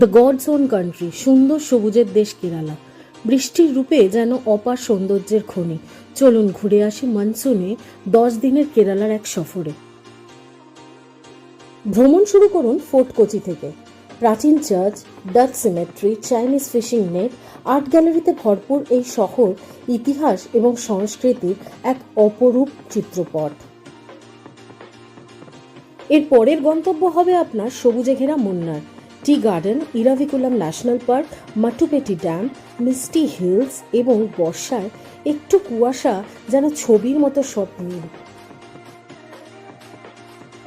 The gods own country, সুন্দর সবুজের দেশ কেরালা। বৃষ্টির রূপে যেন অপার সৌন্দর্যের খনি। চলুন ঘুরে আসি মনসুনে 10 দিনের কেরালার এক সফরে। ভ্রমণ শুরু করুন ফোর্ট কোচি থেকে। প্রাচীন church, Dutch cemetery, Chinese fishing net, art গ্যালারিতে ভরপুর এই শহর ইতিহাস এবং সংস্কৃতির এক অপরূপ চিত্রপট। এর পরের গন্তব্য হবে আপনার সবুজে ঘেরা Munnar. Tea garden, Eravikulam national park, Mattupetty dam, misty hills এবং বর্ষায় একটু কুয়াশা যেন ছবির মতো স্বপ্নীল।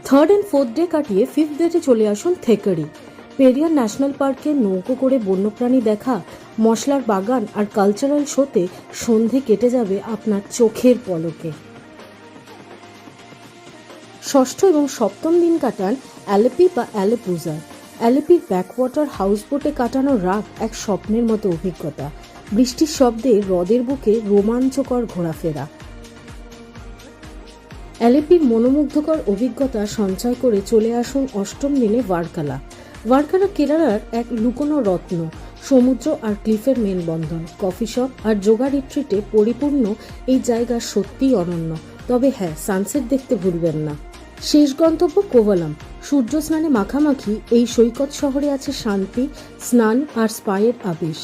3rd and 4th ডে কাটিয়ে 5th ডেতে চলে আসুন থেকারি। পেরিয়ার ন্যাশনাল পার্কে নৌকো করে বন্যপ্রাণী দেখা, মশলার বাগান আর কালচারাল শোতে সন্ধে কেটে যাবে আপনার চোখের পলকে। 6ষ্ঠ এবং 7ম দিন কাটান অ্যালেপি বা অ্যালেপুজায়। অ্যালেপির ব্যাকওয়াটার হাউসবোটে কাটানো রাত এক স্বপ্নের মতো অভিজ্ঞতা। বৃষ্টির শব্দে হ্রদের বুকে রোমাঞ্চকর ঘোরাফেরা। অ্যালেপির মনোমুগ্ধকর অভিজ্ঞতা সঞ্চয় করে চলে আসুন 8ম দিনে ভার্কালা। ভার্কালা কেরালার এক লুকোনো রত্ন। সমুদ্র আর ক্লিফের মেলবন্ধন, কফি শপ আর যোগা রিট্রিটে পরিপূর্ণ এই জায়গা সত্যিই অনন্য। তবে হ্যাঁ, সানসেট দেখতে ভুলবেন না। শেষ গন্তব্য কোভালাম। সূর্য স্নানে মাখামাখি এই সৈকত শহরে আছে শান্তি, স্নান আর স্পায়ের আবেশ।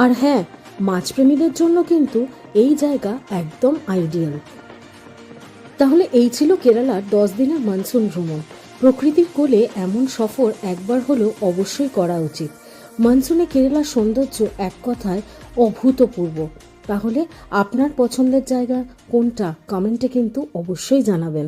আর হ্যাঁ, মাছপ্রেমীদের জন্য কিন্তু এই জায়গা একদম আইডিয়াল। তাহলে এই ছিল কেরালার 10 দিনের মনসুন ভ্রমণ। প্রকৃতির কোলে এমন সফর একবার হলেও অবশ্যই করা উচিত। মনসুনে কেরালার সৌন্দর্য এক কথায় অভূতপূর্ব। তাহলে আপনার পছন্দের জায়গা কোনটা কমেন্টে কিন্তু অবশ্যই জানাবেন।